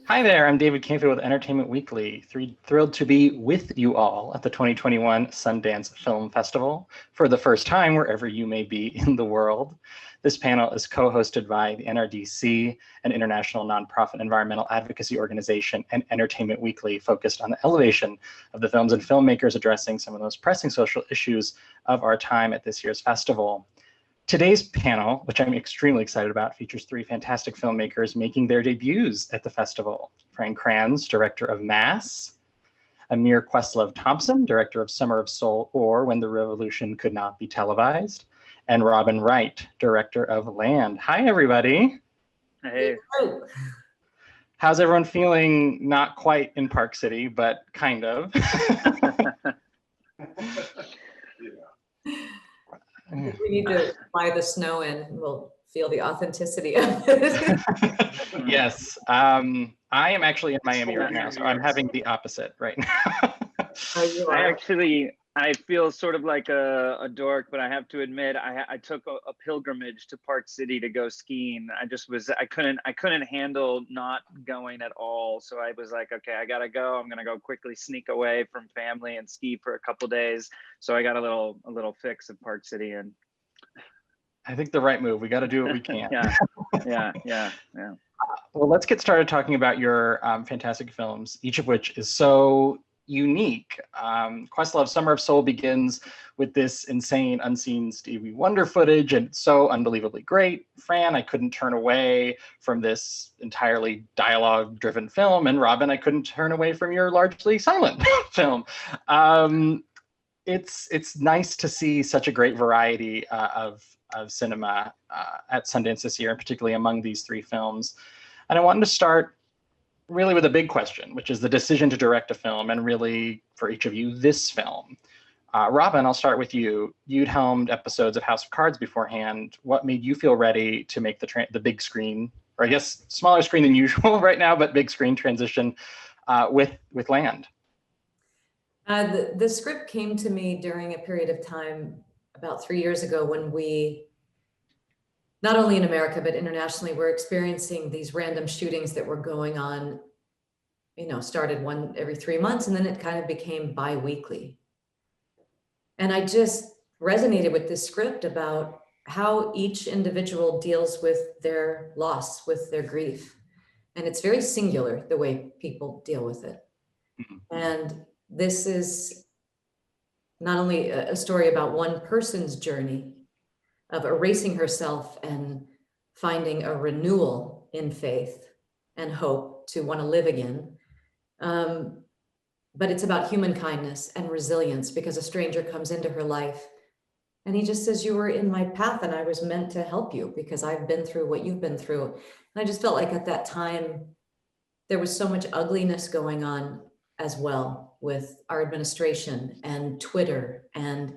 Hi there, I'm David Canfield with Entertainment Weekly. Thrilled to be with you all at the 2021 Sundance Film Festival for the first time, wherever you may be in the world. This panel is co-hosted by the NRDC, an international nonprofit environmental advocacy organization, and Entertainment Weekly, focused on the elevation of the films and filmmakers addressing some of the most pressing social issues of our time at this year's festival. Today's panel, which I'm extremely excited about, features three fantastic filmmakers making their debuts at the festival. Fran Kranz, director of Mass, Ahmir Questlove Thompson, director of Summer of Soul or When the Revolution Could Not Be Televised, and Robin Wright, director of Land. Hi, everybody. Hey. How's everyone feeling? Not quite in Park City, but kind of. We need to fly the snow in and we'll feel the authenticity of it. Yes. I am actually in Miami right now, so I'm having the opposite right now. I feel sort of like a dork, but I have to admit, I took a pilgrimage to Park City to go skiing. I couldn't handle not going at all. So I was like, okay, I gotta go. I'm gonna go quickly sneak away from family and ski for a couple days. So I got a little fix of Park City, and I think the right move. We got to do what we can. Yeah. Well, let's get started talking about your fantastic films, each of which is so unique. Questlove Summer of Soul begins with this insane unseen Stevie Wonder footage, and it's so unbelievably great. Fran, I couldn't turn away from this entirely dialogue-driven film, and Robin, I couldn't turn away from your largely silent film. It's nice to see such a great variety of cinema at Sundance this year, particularly among these three films. And I wanted to start really with a big question, which is the decision to direct a film, and really for each of you, this film. Robin, I'll start with you. You'd helmed episodes of House of Cards beforehand. What made you feel ready to make the big screen, or I guess smaller screen than usual right now, but big screen transition with Land? The script came to me during a period of time about 3 years ago when we, not only in America, but internationally, were experiencing these random shootings that were going on, started one every 3 months, and then it kind of became bi-weekly. And I just resonated with this script about how each individual deals with their loss, with their grief. And it's very singular, the way people deal with it. And this is not only a story about one person's journey of erasing herself and finding a renewal in faith and hope to want to live again. But it's about human kindness and resilience, because a stranger comes into her life and he just says, you were in my path and I was meant to help you because I've been through what you've been through. And I just felt like at that time, there was so much ugliness going on as well with our administration and Twitter. And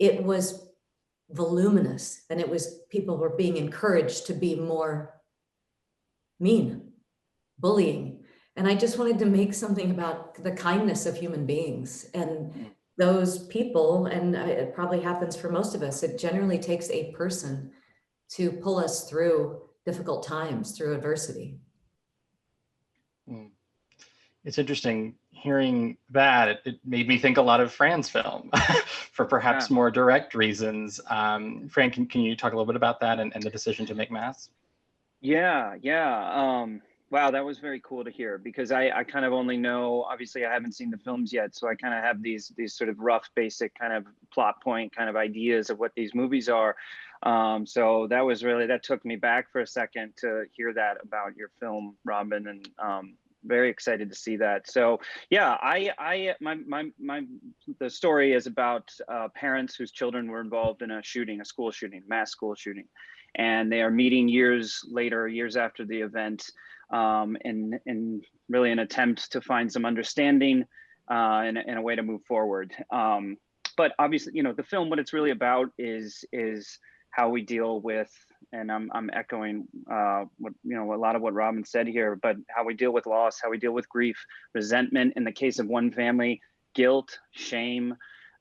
it was voluminous, and people were being encouraged to be more mean, bullying. And I just wanted to make something about the kindness of human beings and those people. And it probably happens for most of us. It generally takes a person to pull us through difficult times, through adversity. It's interesting hearing that. It made me think a lot of Fran's film for perhaps more direct reasons. Fran, can you talk a little bit about that and the decision to make Mass? Yeah. Wow, that was very cool to hear, because I kind of only know, obviously I haven't seen the films yet, so I kind of have these sort of rough, basic kind of plot point kind of ideas of what these movies are. So that took me back for a second to hear that about your film, Robin, and very excited to see that. So yeah, the story is about parents whose children were involved in a school shooting, mass school shooting, and they are meeting years after the event, in really an attempt to find some understanding and a way to move forward. But obviously, the film, what it's really about is how we deal with, and I'm echoing what a lot of what Robin said here, but how we deal with loss, how we deal with grief, resentment in the case of one family, guilt, shame,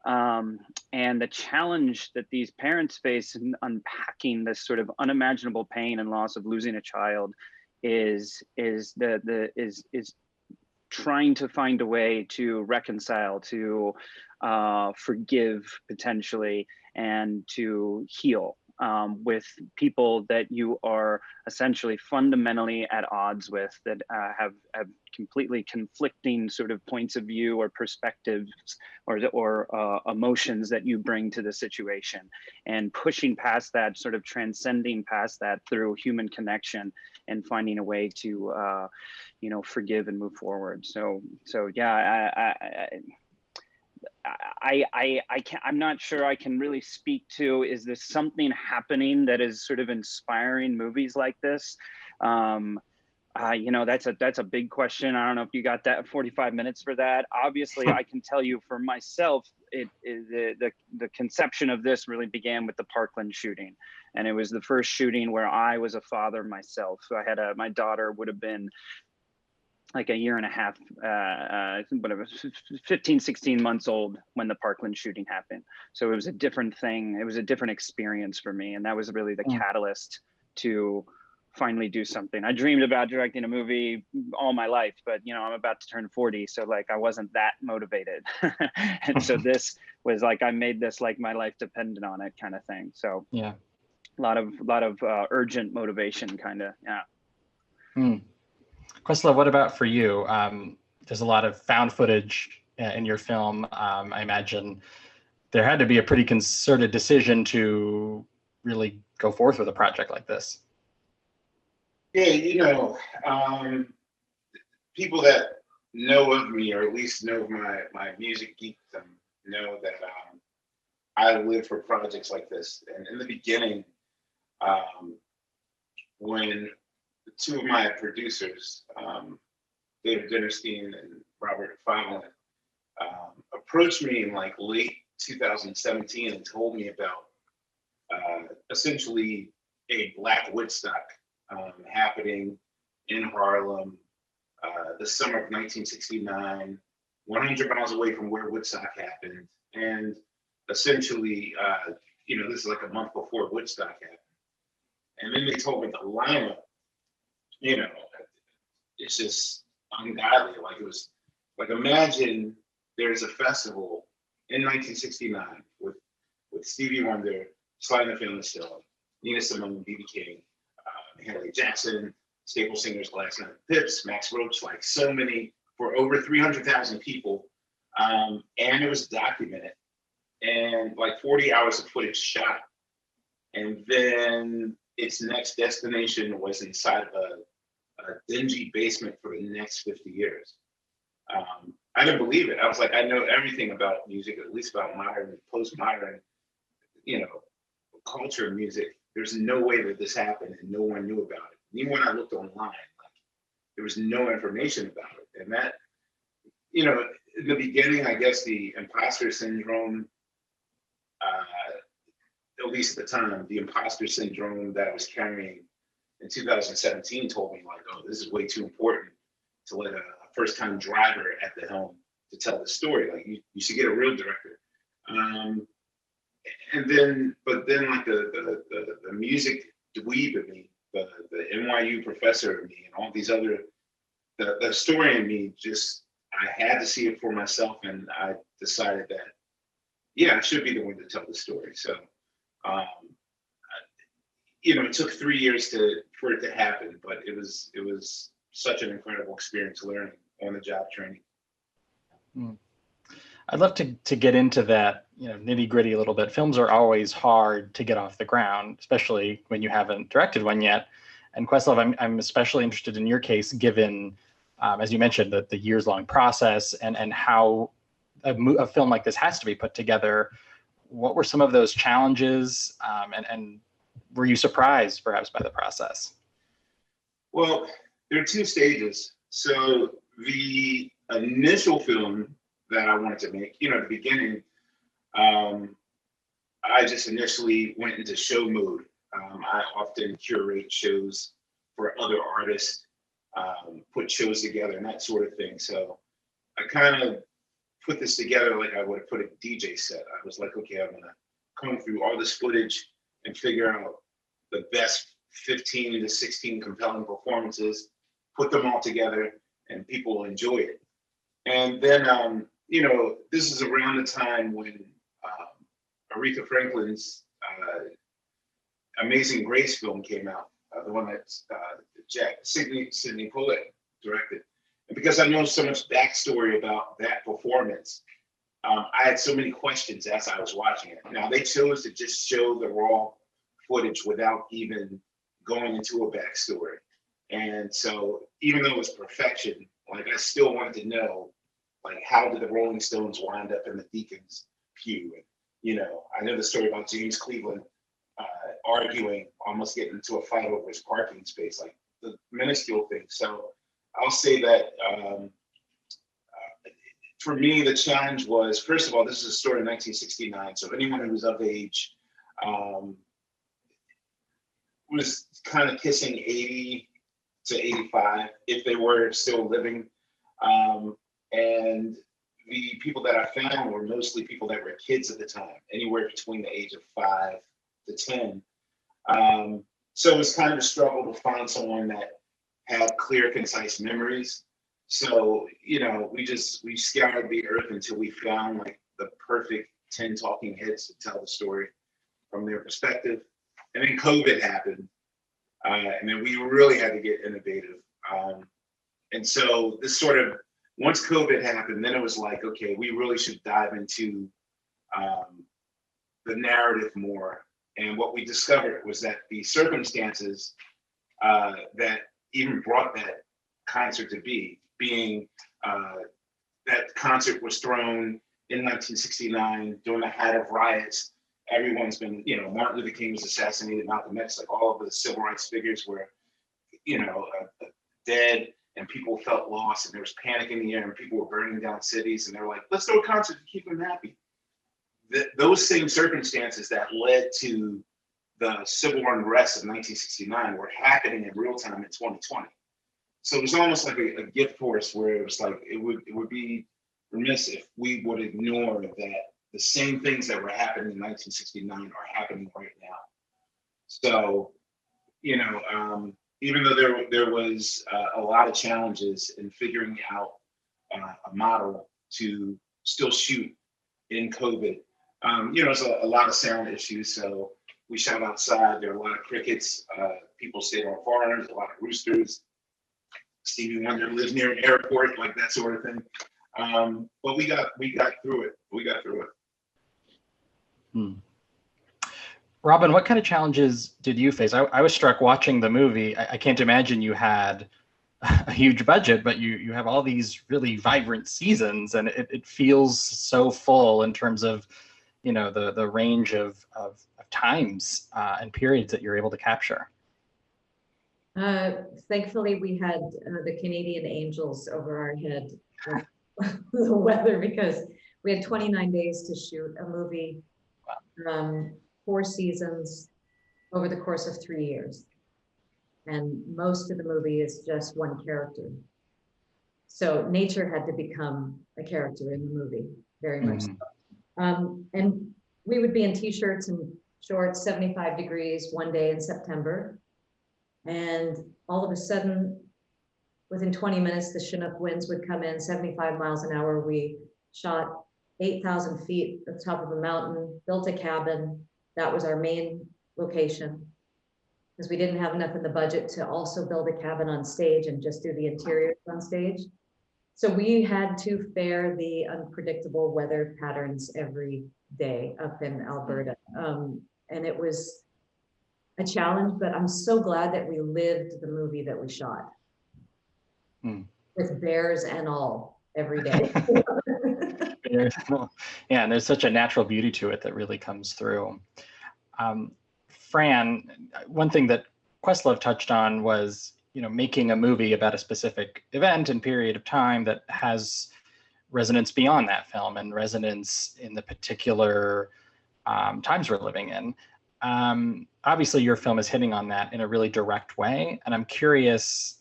And the challenge that these parents face in unpacking this sort of unimaginable pain and loss of losing a child is trying to find a way to reconcile, to forgive potentially, and to heal with people that you are essentially fundamentally at odds with, that have completely conflicting sort of points of view or perspectives or emotions that you bring to the situation, and pushing past that, sort of transcending past that through human connection and finding a way to you know, forgive and move forward. So yeah, I'm not sure I can really speak to, is there something happening that is sort of inspiring movies like this? You know, that's a big question. I don't know if you got that 45 minutes for that. Obviously, I can tell you for myself, the conception of this really began with the Parkland shooting. And it was the first shooting where I was a father myself. So I had my daughter would have been like a year and a half, whatever, 15, 16 months old when the Parkland shooting happened. So it was a different thing. It was a different experience for me. And that was really the catalyst to finally do something. I dreamed about directing a movie all my life, but you know, I'm about to turn 40. So like, I wasn't that motivated. And so this was like, I made this like my life depended on it kind of thing. So yeah, a lot of urgent motivation kind of, yeah. Questlove, what about for you? There's a lot of found footage in your film. I imagine there had to be a pretty concerted decision to really go forth with a project like this. Yeah, you know, people that know of me, or at least know my music geekdom, know that I live for projects like this. And in the beginning, when two of my producers, David Dinnerstein and Robert Fran Kranz, approached me in like late 2017 and told me about essentially a Black Woodstock happening in Harlem the summer of 1969, 100 miles away from where Woodstock happened. And essentially, you know, this is like a month before Woodstock happened. And then they told me the lineup, you know, it's just ungodly. Like, it was like, imagine there's a festival in 1969 with Stevie Wonder, Sly and the Family Stone, Nina Simone, B.B. King, Haley Jackson, staple singers, Glass Knight Pips, Max Roach, like so many, for over 300,000 people. And it was documented, and like 40 hours of footage shot. And then its next destination was inside of a dingy basement for the next 50 years. I didn't believe it. I was like, I know everything about music, at least about modern, postmodern, you know, culture and music. There's no way that this happened and no one knew about it. And even when I looked online, like, there was no information about it. And that, you know, in the beginning, I guess the imposter syndrome, at least at the time, the imposter syndrome that I was carrying in 2017 told me, like, oh, this is way too important to let a first-time driver at the helm to tell the story. Like, you should get a real director. And then, but then, like the music dweeb in me, the NYU professor in me, and all these other, the historian in me, just, I had to see it for myself, and I decided that, yeah, I should be the one to tell the story. So, you know, it took 3 years for it to happen, but it was such an incredible experience learning on the job training. I'd love to get into that, you know, nitty gritty a little bit. Films are always hard to get off the ground, especially when you haven't directed one yet. And Questlove, I'm especially interested in your case, given, as you mentioned, the years-long process and how a film like this has to be put together. What were some of those challenges, and were you surprised perhaps by the process? Well, there are two stages. So the initial film that I wanted to make, you know, at the beginning, I just initially went into show mode. I often curate shows for other artists, put shows together and that sort of thing. So I kind of put this together like I would have put a DJ set. I was like, okay, I'm gonna comb through all this footage and figure out the best 15 to 16 compelling performances, put them all together, and people will enjoy it. And then, you know, this is around the time when Aretha Franklin's Amazing Grace film came out, the one that Sidney Pollack directed. And because I know so much backstory about that performance, I had so many questions as I was watching it. Now, they chose to just show the raw footage without even going into a backstory. And so even though it was perfection, like I still wanted to know, like, how did the Rolling Stones wind up in the Deacons' pew? And, you know, I know the story about James Cleveland arguing, almost getting into a fight over his parking space, like the minuscule thing. So I'll say that for me, the challenge was, first of all, this is a story in 1969. So anyone who was of age was kind of kissing 80 to 85 if they were still living. And the people that I found were mostly people that were kids at the time, anywhere between the age of 5 to 10. So it was kind of a struggle to find someone that had clear, concise memories. So, you know, we scoured the earth until we found like the perfect 10 talking heads to tell the story from their perspective. And then COVID happened. And then we really had to get innovative. And so this sort of, once COVID happened, then it was like, okay, we really should dive into the narrative more. And what we discovered was that the circumstances that even brought that concert to being that concert was thrown in 1969 during the height of riots. Everyone's been, you know, Martin Luther King was assassinated, Malcolm X, like all of the civil rights figures were, you know, dead, and people felt lost, and there was panic in the air, and people were burning down cities, and they were like, let's throw a concert to keep them happy. Those same circumstances that led to the civil unrest of 1969 were happening in real time in 2020. So it was almost like a gift for us, where it was like, it would be remiss if we would ignore that the same things that were happening in 1969 are happening right now. So, you know, even though there was a lot of challenges in figuring out a model to still shoot in COVID, you know, there's a lot of sound issues. So we shot outside. There were a lot of crickets. People stayed on farms, a lot of roosters. Stevie Wonder lives near an airport, like that sort of thing. But we got through it. We got through it. Robin, what kind of challenges did you face? I was struck watching the movie. I can't imagine you had a huge budget, but you have all these really vibrant seasons, and it feels so full in terms of, you know, the range of times and periods that you're able to capture. Thankfully, we had the Canadian Angels over our head with the weather, because we had 29 days to shoot a movie, 4 seasons over the course of 3 years. And most of the movie is just one character. So nature had to become a character in the movie, very much so. And we would be in t-shirts and shorts, 75 degrees one day in September. And all of a sudden, within 20 minutes, the Chinook winds would come in 75 miles an hour. We shot 8,000 feet at the top of a mountain, built a cabin. That was our main location, because we didn't have enough in the budget to also build a cabin on stage and just do the interiors on stage. So we had to fare the unpredictable weather patterns every day up in Alberta. And it was a challenge, but I'm so glad that we lived the movie that we shot. With bears and all every day. Yeah, and there's such a natural beauty to it that really comes through. Fran, one thing that Questlove touched on was, you know, making a movie about a specific event and period of time that has resonance beyond that film and resonance in the particular times we're living in. Obviously, your film is hitting on that in a really direct way, and I'm curious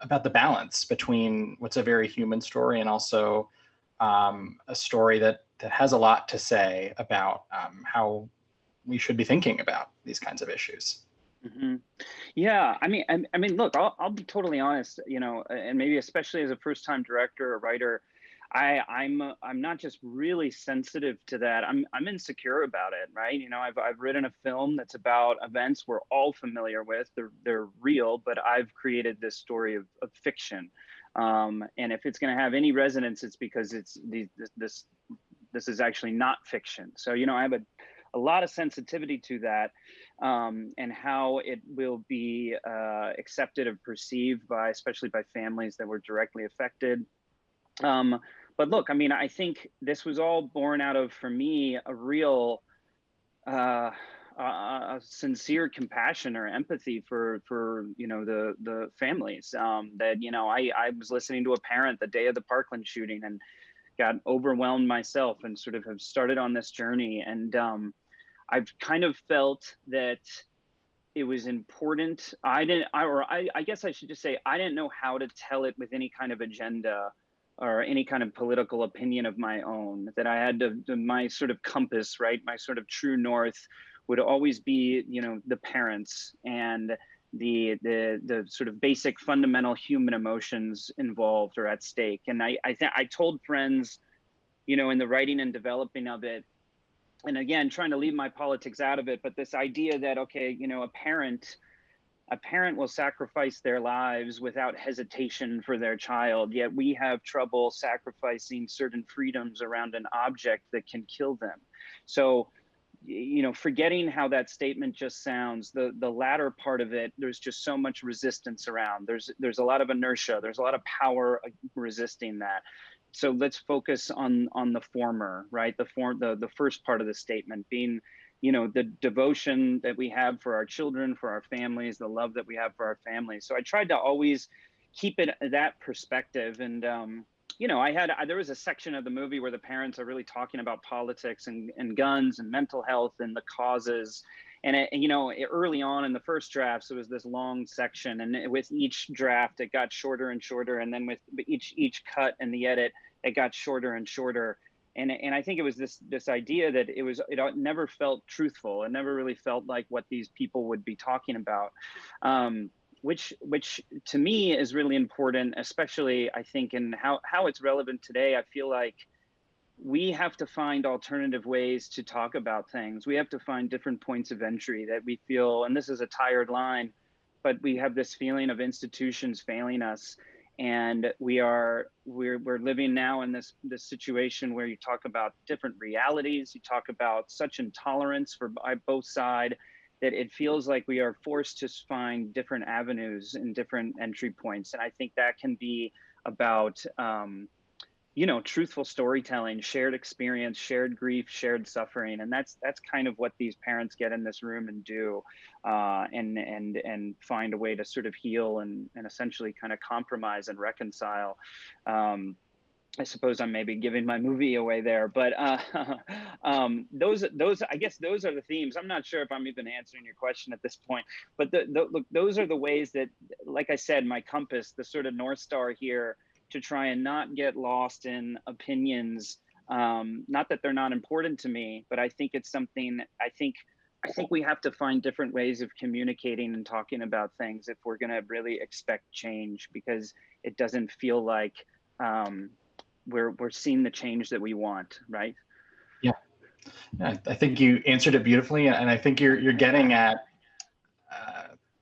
about the balance between what's a very human story and also a story that has a lot to say about how we should be thinking about these kinds of issues. Mm-hmm. Yeah, I mean, look, I'll be totally honest, you know, and maybe especially as a first-time director or writer, I'm not just really sensitive to that. I'm insecure about it, right? You know, I've written a film that's about events we're all familiar with. They're real, but I've created this story of fiction, and if it's going to have any resonance, it's because this is actually not fiction. So, you know, I have a lot of sensitivity to that, and how it will be accepted or perceived by, especially by families that were directly affected. But look, I mean, I think this was all born out of, for me, a real a sincere compassion or empathy for you know, the families. That, you know, I was listening to a parent the day of the Parkland shooting and got overwhelmed myself, and sort of have started on this journey. And I've kind of felt that it was important. I guess I should just say, I didn't know how to tell it with any kind of agenda or any kind of political opinion of my own, that I had to my sort of compass, right? My sort of true north would always be, you know, the parents and the sort of basic fundamental human emotions involved or at stake. And I told friends, you know, in the writing and developing of it, and again, trying to leave my politics out of it, but this idea that, okay, you know, a parent will sacrifice their lives without hesitation for their child, yet we have trouble sacrificing certain freedoms around an object that can kill them. So, you know, forgetting how that statement just sounds, the latter part of it, there's just so much resistance around. There's a lot of inertia, there's a lot of power resisting that. So let's focus on the former, right? The first part of the statement being, you know, the devotion that we have for our children, for our families, the love that we have for our families. So I tried to always keep it that perspective. And, you know, there was a section of the movie where the parents are really talking about politics and guns and mental health and the causes. And, you know, early on in the first drafts, it was this long section, and with each draft, it got shorter and shorter. And then with each cut and the edit, it got shorter and shorter. And I think it was this idea that it never felt truthful. It never really felt like what these people would be talking about, which to me is really important, especially I think in how it's relevant today. I feel like we have to find alternative ways to talk about things. We have to find different points of entry that we feel, and this is a tired line, but we have this feeling of institutions failing us. And we're living now in this situation where you talk about different realities, you talk about such intolerance by both sides, that it feels like we are forced to find different avenues and different entry points. And I think that can be about, you know, truthful storytelling, shared experience, shared grief, shared suffering. And that's kind of what these parents get in this room and do, and find a way to sort of heal and essentially kind of compromise and reconcile. I suppose I'm maybe giving my movie away there, but those I guess those are the themes. I'm not sure if I'm even answering your question at this point, but look, those are the ways that, like I said, my compass, the sort of North Star here, to try and not get lost in opinions. Not that they're not important to me, but I think it's something, I think we have to find different ways of communicating and talking about things if we're gonna really expect change, because it doesn't feel like we're seeing the change that we want, right? Yeah, I think you answered it beautifully, and I think you're getting at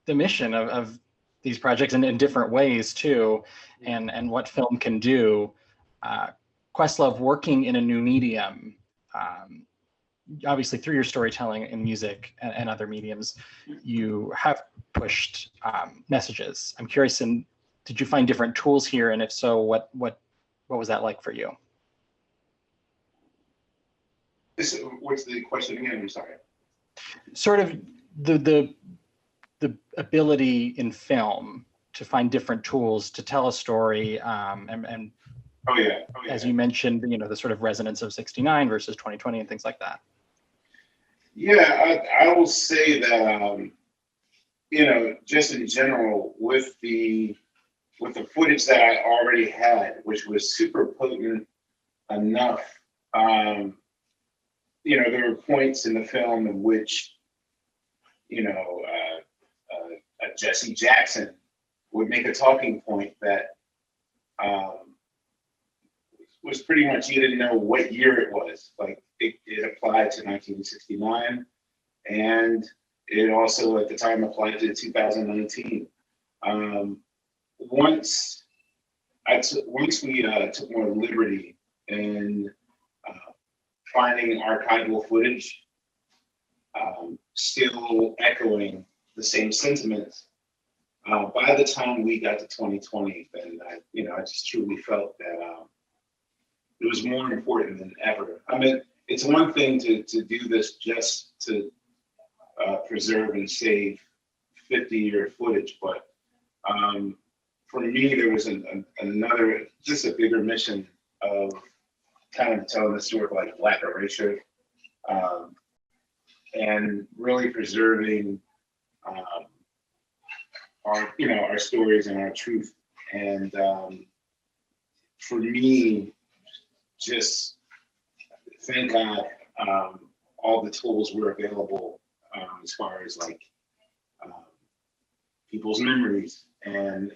the mission of these projects in different ways too, and what film can do. Questlove, working in a new medium, obviously through your storytelling in music and other mediums, you have pushed messages. I'm curious, and did you find different tools here? And if so, what was that like for you? What's the question again? I'm sorry. Sort of the ability in film to find different tools to tell a story, and Oh yeah. As you mentioned, you know, the sort of resonance of 69 versus 2020 and things like that. Yeah, I will say that, you know, just in general, with the footage that I already had, which was super potent enough. There were points in the film in which, Jesse Jackson would make a talking point that was pretty much, you didn't know what year it was. Like it applied to 1969, and it also at the time applied to 2019. Once we took more liberty in finding archival footage, still echoing the same sentiments. By the time we got to 2020, then I just truly felt that it was more important than ever. I mean, it's one thing to do this just to preserve and save 50-year footage, but for me, there was another, just a bigger mission of kind of telling the story of like Black erasure, and really preserving our stories and our truth. And for me, just thank God all the tools were available as far as like people's memories and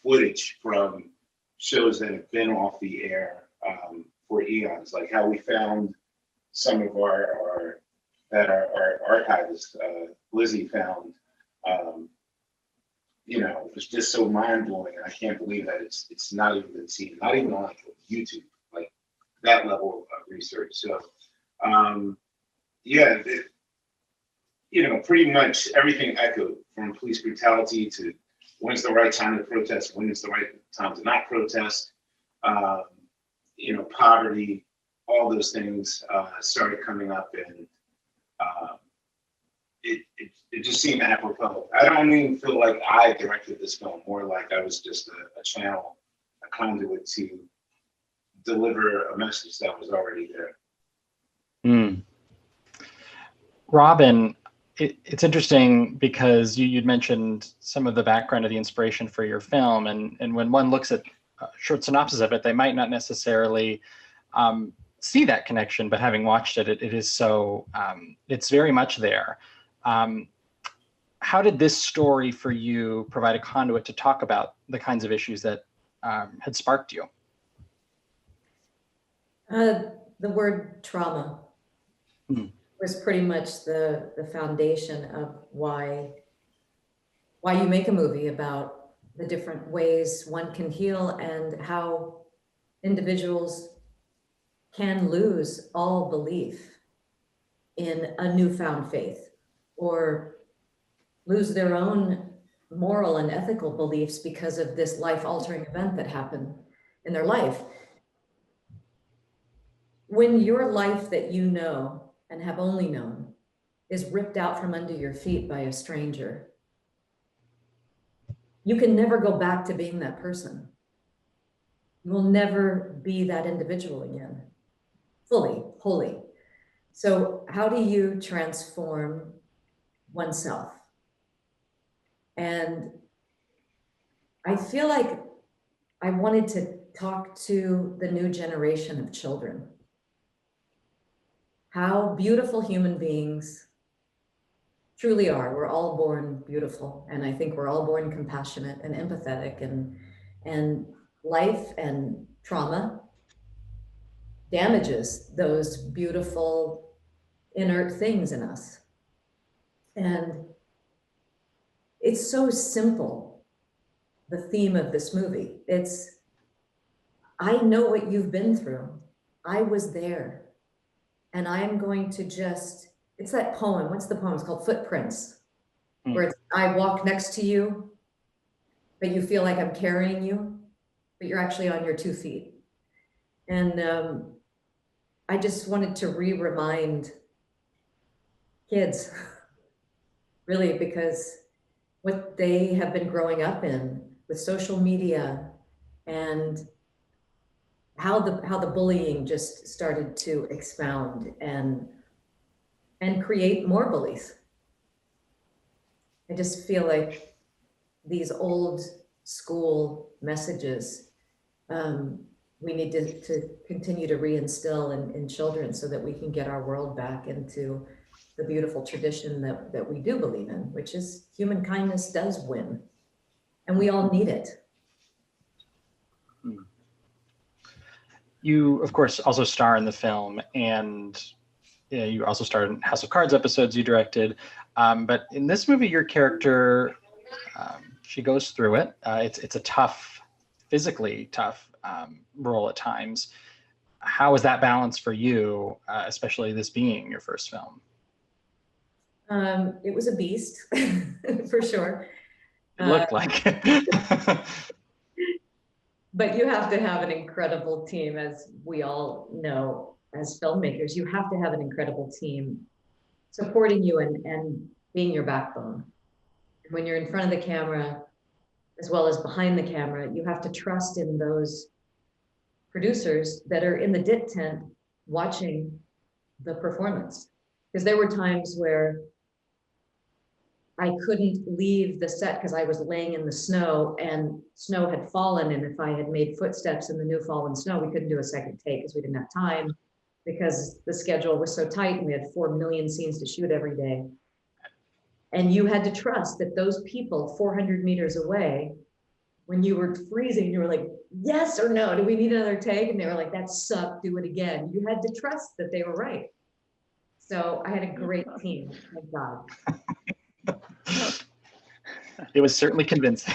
footage from shows that have been off the air for eons, like how we found some of our archivist Lizzie found. It was just so mind blowing, and I can't believe that it's not even been seen, not even on like YouTube, like that level of research. So, pretty much everything echoed from police brutality to when's the right time to protest, when is the right time to not protest. Poverty, all those things started coming up, and it just seemed apropos. I don't even feel like I directed this film, more like I was just a channel, a conduit to deliver a message that was already there. Robin, it's interesting because you'd mentioned some of the background of the inspiration for your film, and when one looks at a short synopsis of it, they might not necessarily see that connection, but having watched it, it is so, it's very much there. How did this story for you provide a conduit to talk about the kinds of issues that had sparked you? The word trauma was pretty much the foundation of why you make a movie about the different ways one can heal and how individuals can lose all belief in a newfound faith or lose their own moral and ethical beliefs because of this life-altering event that happened in their life. When your life that you know and have only known is ripped out from under your feet by a stranger, you can never go back to being that person. You will never be that individual again, fully, wholly. So how do you transform oneself? And I feel like I wanted to talk to the new generation of children. How beautiful human beings truly are. We're all born beautiful, and I think we're all born compassionate and empathetic, and life and trauma damages those beautiful inert things in us. And it's so simple, the theme of this movie. It's, I know what you've been through. I was there. And I'm going to just, it's that poem. What's the poem? It's called Footprints, where it's, I walk next to you, but you feel like I'm carrying you, but you're actually on your 2 feet. And I just wanted to remind kids, really, because what they have been growing up in with social media and how the bullying just started to expound and create more bullies. I just feel like these old school messages we need to continue to reinstill in children so that we can get our world back into the beautiful tradition that we do believe in, which is human kindness does win. And we all need it. You, of course, also star in the film, and you also starred in House of Cards episodes you directed. But in this movie, your character, she goes through it. It's a tough, physically tough role at times. How was that balance for you, especially this being your first film? It was a beast, for sure. It looked like it. But you have to have an incredible team, as we all know, as filmmakers. You have to have an incredible team supporting you and being your backbone. When you're in front of the camera, as well as behind the camera, you have to trust in those producers that are in the dit tent watching the performance. Because there were times where I couldn't leave the set because I was laying in the snow and snow had fallen. And if I had made footsteps in the new fallen snow, we couldn't do a second take because we didn't have time, because the schedule was so tight and we had 4 million scenes to shoot every day. And you had to trust that those people 400 meters away, when you were freezing, you were like, yes or no, do we need another take? And they were like, that sucked, do it again. You had to trust that they were right. So I had a great team, thank God. It was certainly convincing.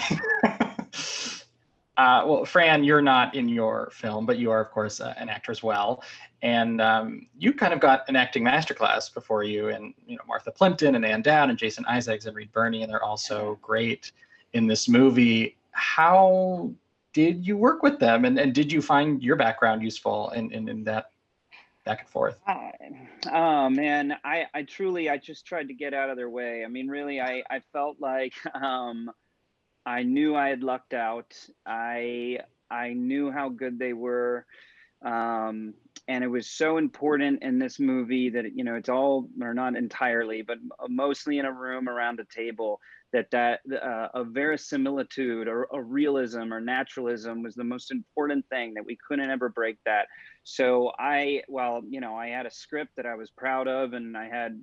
Well, Fran, you're not in your film, but you are, of course, an actor as well. And you kind of got an acting masterclass before you, and Martha Plimpton and Ann Dowd and Jason Isaacs and Reed Birney, and they're all so great in this movie. How did you work with them, and did you find your background useful in that back and forth? Oh man, I truly, I just tried to get out of their way. I mean, really, I felt like I knew I had lucked out. I knew how good they were. And it was so important in this movie that, it's all, or not entirely, but mostly in a room around a table, that a verisimilitude or a realism or naturalism was the most important thing, that we couldn't ever break that. So I had a script that I was proud of, and I had,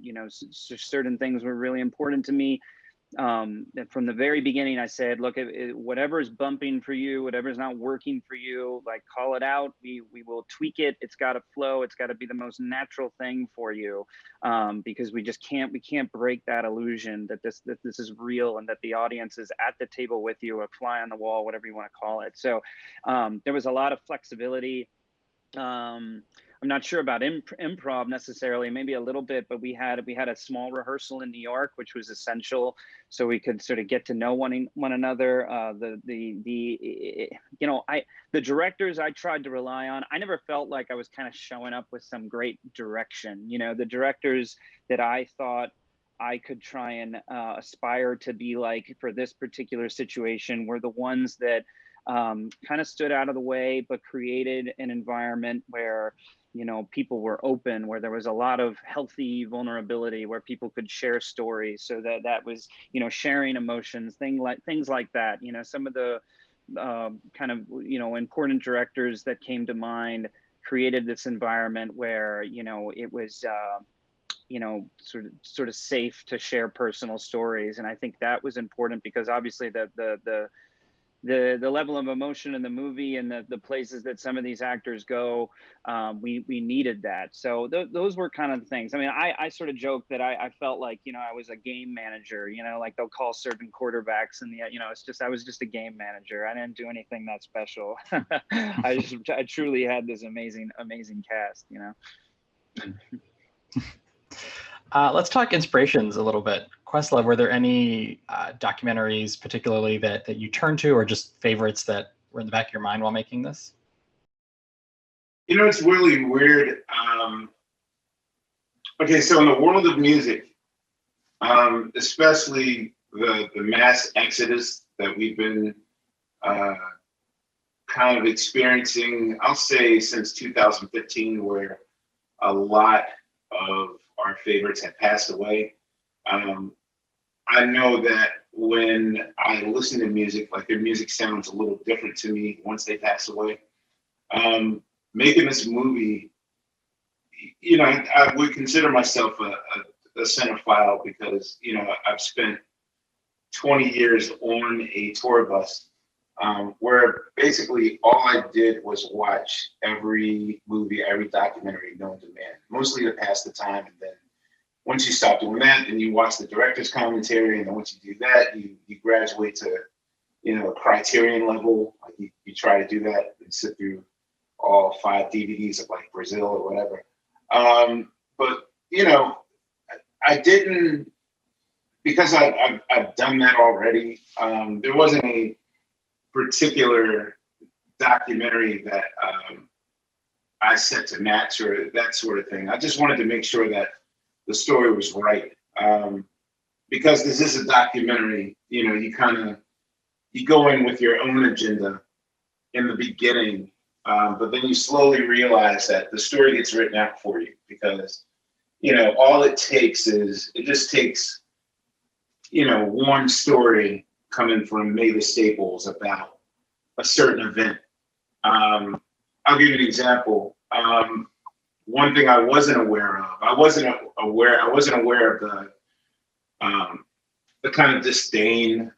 certain things were really important to me. From the very beginning, I said, look, whatever is bumping for you, whatever is not working for you, like, call it out. We will tweak it. It's got to flow. It's got to be the most natural thing for you, because we can't break that illusion that this is real and that the audience is at the table with you, a fly on the wall, whatever you want to call it. So there was a lot of flexibility. I'm not sure about improv necessarily, maybe a little bit, but we had a small rehearsal in New York, which was essential, so we could sort of get to know one another. The directors I tried to rely on, I never felt like I was kind of showing up with some great direction. The directors that I thought I could try and aspire to be like for this particular situation were the ones that kind of stood out of the way, but created an environment where people were open, where there was a lot of healthy vulnerability, where people could share stories. So that was, sharing emotions, things like that. Some of the kind of, important directors that came to mind created this environment where, it was, sort of safe to share personal stories. And I think that was important, because obviously the level of emotion in the movie and the places that some of these actors go, we needed that. So those were kind of the things. I mean, I sort of joked that I felt like, I was a game manager, like they'll call certain quarterbacks, and I was just a game manager. I didn't do anything that special. I truly had this amazing cast, Let's talk inspirations a little bit. Questlove, were there any documentaries particularly that you turned to, or just favorites that were in the back of your mind while making this? It's really weird. Okay, so in the world of music, especially the mass exodus that we've been kind of experiencing, I'll say since 2015, where a lot of our favorites have passed away. I know that when I listen to music, like their music sounds a little different to me once they pass away. Making this movie, you know, I would consider myself a cinephile because, you know, I've spent 20 years on a tour bus where basically all I did was watch every movie, every documentary known to man, mostly to pass the time. And then once you stop doing that, then you watch the director's commentary. And then once you do that, you graduate to, you know, a Criterion level. Like you try to do that and sit through all 5 DVDs of like Brazil or whatever. But, you know, I didn't, because I've done that already. There wasn't a particular documentary that I set to match or that sort of thing. I just wanted to make sure that the story was right. Because this is a documentary, you know, you go in with your own agenda in the beginning, but then you slowly realize that the story gets written out for you because, you know, all it just takes, you know, one story coming from Mavis Staples about a certain event. I'll give you an example. One thing I wasn't aware of, I wasn't aware of the kind of disdain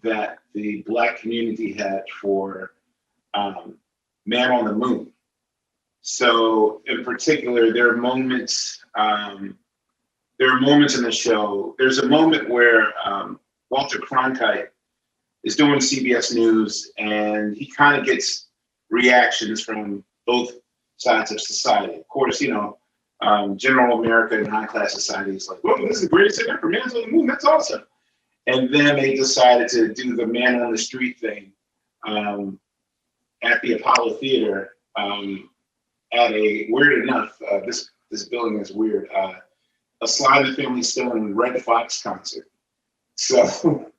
that the Black community had for Man on the Moon. So in particular, there are moments in the show. There's a moment where Walter Cronkite is doing CBS News, and he kind of gets reactions from both sides of society. Of course, you know, general America and high-class society is like, "Whoa, this is the greatest thing ever! Man's on the Moon, that's awesome!" And then they decided to do the Man on the Street thing at the Apollo Theater at a, weird enough, this building is weird, a Sly and the Family Stone Red Fox concert. So,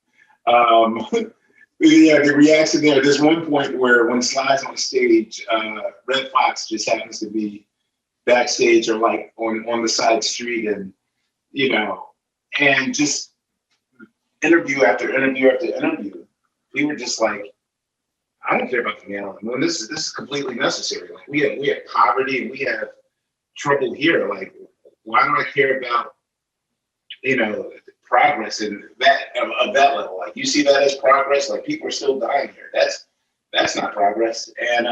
yeah, the reaction there. There's one point where when Sly's on stage, Red Fox just happens to be backstage or like on the side street, and you know, and just interview after interview after interview, we were just like, I don't care about the Man on the Moon. This is completely necessary. Like we have poverty and we have trouble here. Like, why do I care about, you know, progress and that of that level? Like, you see that as progress? Like, people are still dying here. That's not progress. And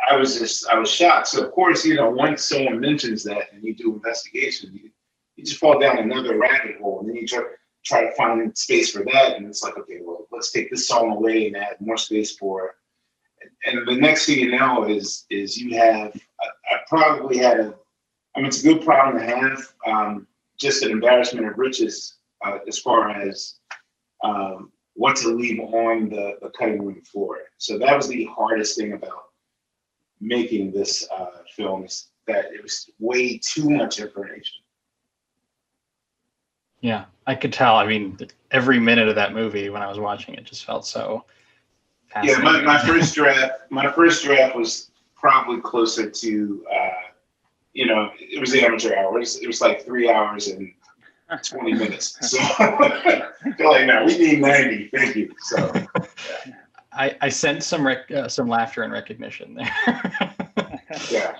I was shocked. So of course, you know, once someone mentions that and you do investigation, you just fall down another rabbit hole, and then you try to find space for that. And it's like, okay, well, let's take this song away and add more space for. And the next thing you know is you have, I probably had it's a good problem to have, just an embarrassment of riches as far as what to leave on the cutting room floor. So that was the hardest thing about making this film, is that it was way too much information. Yeah, I could tell. I mean, every minute of that movie when I was watching it just felt so fascinating. Yeah, my first draft was probably closer to, you know, it was the amateur hours. It was like 3 hours and 20 minutes. So they're like, no, we need 90. Thank you. So yeah. I sent some laughter and recognition there. Yeah.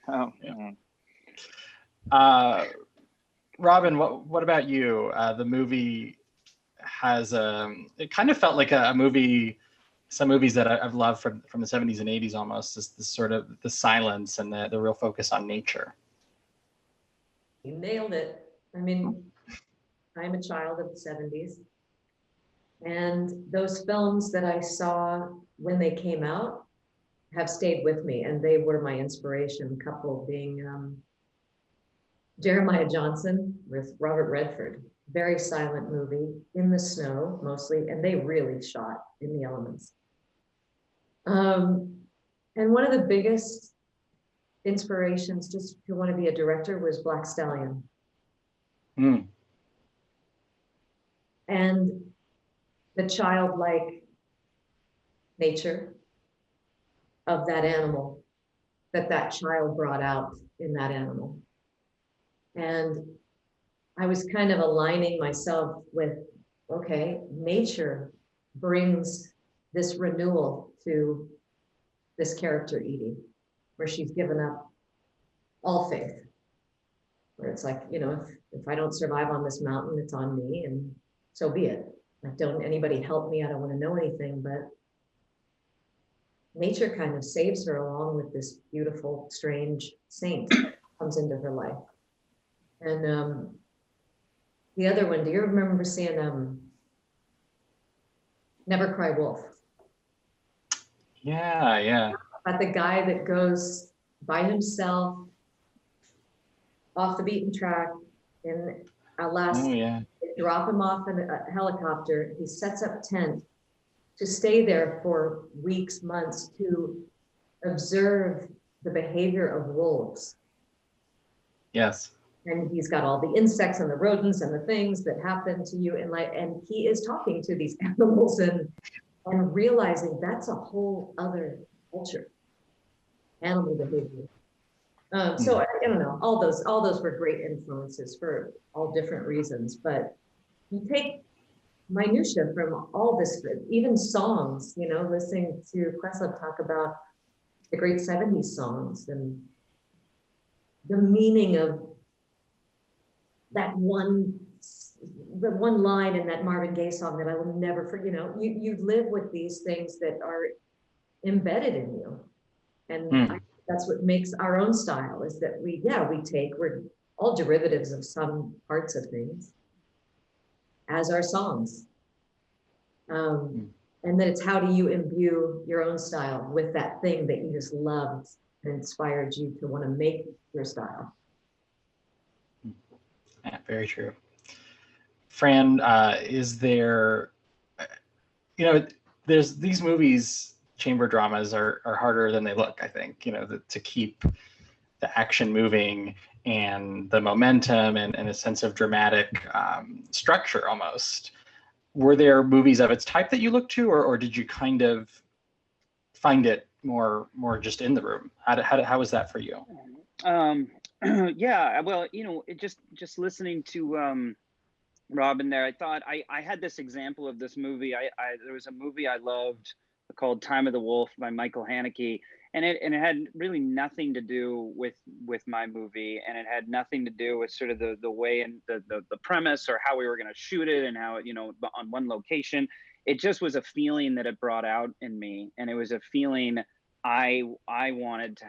Oh. Yeah. Robin, what about you? The movie has it kind of felt like a movie. Some movies that I've loved from the 70s and 80s almost is this sort of the silence and the real focus on nature. You nailed it. I mean, I'm a child of the 70s, and those films that I saw when they came out have stayed with me, and they were my inspiration. A couple being Jeremiah Johnson with Robert Redford, very silent movie in the snow mostly, and they really shot in the elements. And one of the biggest inspirations just to want to be a director was Black Stallion. Mm. And the childlike nature of that animal, that child brought out in that animal. And I was kind of aligning myself with, okay, nature brings this renewal to this character, Edie, where she's given up all faith, where it's like, you know, if I don't survive on this mountain, it's on me, and so be it. Like, don't anybody help me. I don't want to know anything, but nature kind of saves her along with this beautiful, strange saint that comes into her life. And the other one, do you remember seeing Never Cry Wolf? Yeah, yeah. About the guy that goes by himself off the beaten track in Alaska. Oh, yeah. They drop him off in a helicopter. He sets up tent to stay there for weeks, months, to observe the behavior of wolves. Yes. And he's got all the insects and the rodents and the things that happen to you in life. And he is talking to these animals and realizing that's a whole other culture, animal behavior. So I don't know, all those were great influences for all different reasons, but you take minutia from all this, even songs, you know, listening to Questlove talk about the great 70s songs and the meaning of that one line in that Marvin Gaye song that I will never forget. You know, you live with these things that are embedded in you, and that's what makes our own style, is that we're all derivatives of some parts of things as our songs. And then it's, how do you imbue your own style with that thing that you just loved and inspired you to want to make your style? Yeah, very true. Fran, is there, you know, there's these movies, chamber dramas are harder than they look, I think, you know, to keep the action moving and the momentum and a sense of dramatic structure almost. Were there movies of its type that you looked to, or did you kind of find it more just in the room? How was that for you? Yeah, well, you know, it just listening to Robin there, I thought I had this example of this movie. There was a movie I loved called Time of the Wolf by Michael Haneke, and it had really nothing to do with my movie, and it had nothing to do with sort of the way and the premise or how we were going to shoot it and how, you know, on one location. It just was a feeling that it brought out in me, and it was a feeling I wanted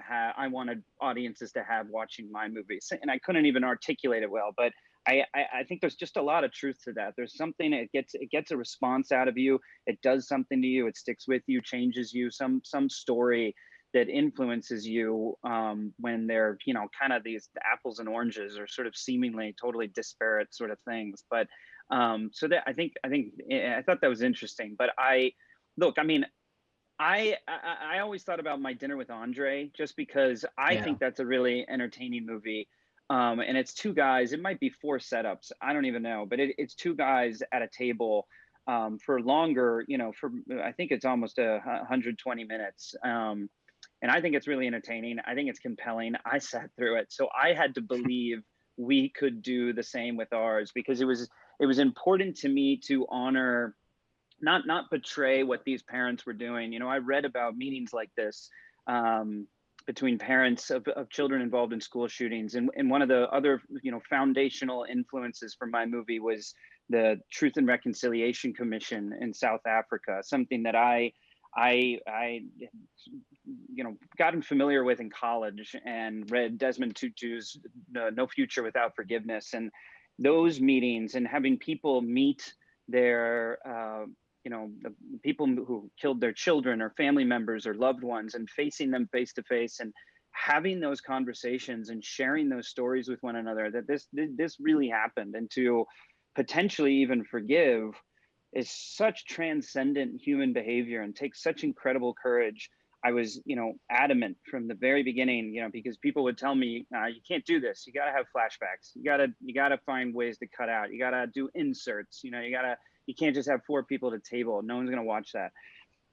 audiences to have watching my movies, and I couldn't even articulate it well, but I think there's just a lot of truth to that. There's something, it gets a response out of you. It does something to you. It sticks with you, changes you. Some story that influences you when they're, you know, kind of these apples and oranges, or sort of seemingly totally disparate sort of things. But so that I thought that was interesting. But I always thought about My Dinner with Andre, just because I think that's a really entertaining movie. And it's two guys, it might be 4 setups, I don't even know, but it's 2 guys at a table for longer, you know, for, I think it's almost 120 minutes. And I think it's really entertaining. I think it's compelling. I sat through it. So I had to believe we could do the same with ours, because it was important to me to honor, not betray what these parents were doing. You know, I read about meetings like this between parents of children involved in school shootings. And one of the other, you know, foundational influences for my movie was the Truth and Reconciliation Commission in South Africa, something that I you know, gotten familiar with in college, and read Desmond Tutu's No Future Without Forgiveness. And those meetings, and having people meet their you know, the people who killed their children or family members or loved ones, and facing them face to face, and having those conversations and sharing those stories with one another, that this really happened, and to potentially even forgive, is such transcendent human behavior and takes such incredible courage. I was, you know, adamant from the very beginning, you know, because people would tell me, you can't do this. You got to have flashbacks. You got to find ways to cut out. You got to do inserts. You know, you can't just have 4 people at a table. No one's going to watch that.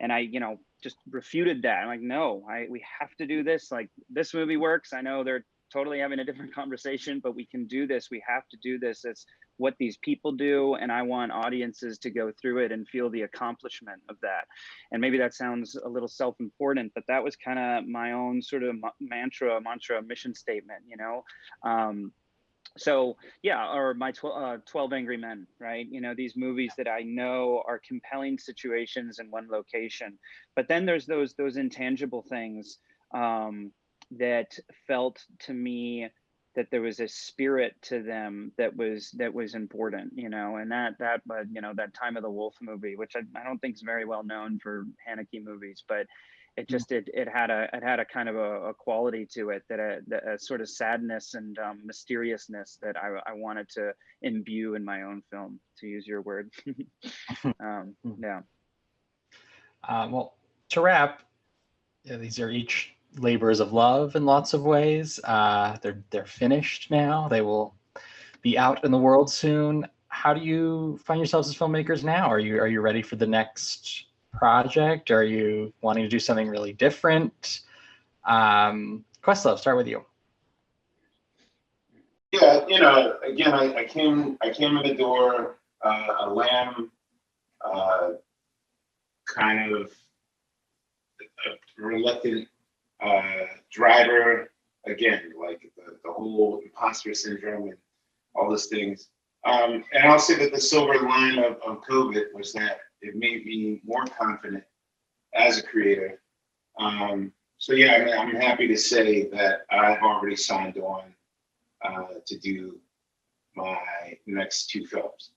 And I, you know, just refuted that. I'm like, no, we have to do this. Like, this movie works. I know there are totally having a different conversation, but we can do this. We have to do this. It's what these people do. And I want audiences to go through it and feel the accomplishment of that. And maybe that sounds a little self-important, but that was kind of my own sort of mantra, mission statement, you know? So yeah, or my 12 Angry Men, right? You know, these movies that I know are compelling situations in one location, but then there's those intangible things that felt to me that there was a spirit to them that was important, you know, and that you know, that Time of the Wolf movie, which I don't think is very well known for Haneke movies, but it just it had a kind of a quality to it, that a sort of sadness and mysteriousness that I wanted to imbue in my own film, to use your word. Yeah. Well, to wrap, these are each labors of love in lots of ways. They're finished now. They will be out in the world soon. How do you find yourselves as filmmakers now? Are you ready for the next project? Are you wanting to do something really different? Questlove, start with you. Yeah, you know, again, I came in the door, a lamb, kind of a reluctant driver, again, like the whole imposter syndrome and all those things. And I'll say that the silver line of COVID was that it made me more confident as a creator. So yeah, I mean, I'm happy to say that I've already signed on to do my next 2 films,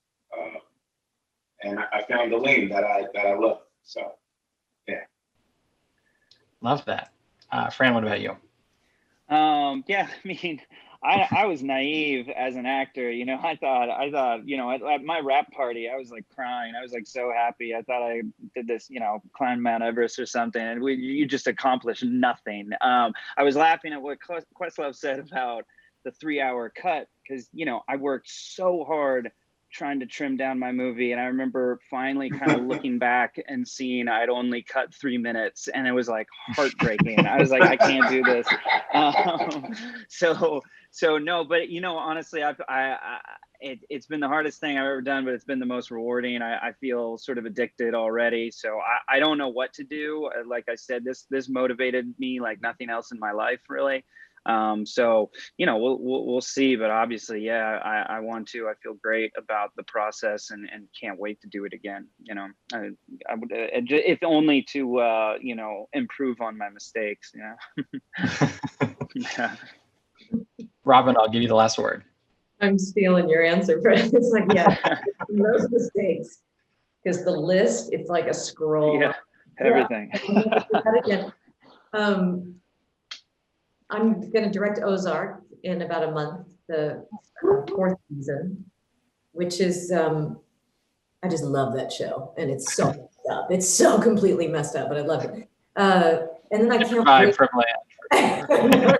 and I found the lane that I love. So yeah, Love that. Fran, what about you? Yeah, I mean, I was naive as an actor, you know. I thought, you know, at my rap party, I was like crying. I was like so happy. I thought I did this, you know, climb Mount Everest or something, and you just accomplished nothing. I was laughing at what Questlove said about the 3-hour cut, because, you know, I worked so hard trying to trim down my movie, and I remember finally kind of looking back and seeing I'd only cut 3 minutes, and it was like heartbreaking. I was like, I can't do this. So no, but you know, honestly, it's been the hardest thing I've ever done, but it's been the most rewarding. I feel sort of addicted already, so I don't know what to do. Like I said, this motivated me like nothing else in my life, really. So, you know, we'll see, but obviously, yeah, I want to. I feel great about the process and can't wait to do it again. You know, I would, if only to you know, improve on my mistakes. Yeah. Yeah. Robin, I'll give you the last word. I'm stealing your answer, Fred. It's like, yeah, those mistakes, because the list, it's like a scroll. Yeah, everything. Yeah. I'm going to direct Ozark in about a month, the 4th season, which is, I just love that show, and it's so messed up. It's so completely messed up, but I love it. And then I can't wait. From land.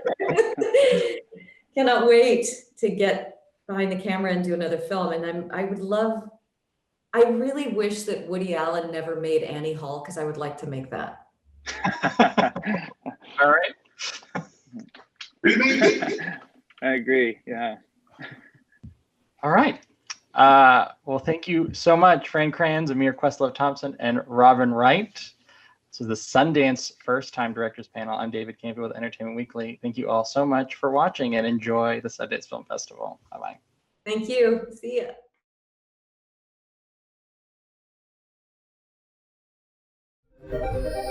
Cannot wait to get behind the camera and do another film. And I really wish that Woody Allen never made Annie Hall, because I would like to make that. All right. I agree. Yeah. All right. Well, thank you so much, Fran Kranz, Ahmir, Questlove, Thompson, and Robin Wright. This is the Sundance First Time Directors Panel. I'm David Campbell with Entertainment Weekly. Thank you all so much for watching, and enjoy the Sundance Film Festival. Bye-bye. Thank you. See ya.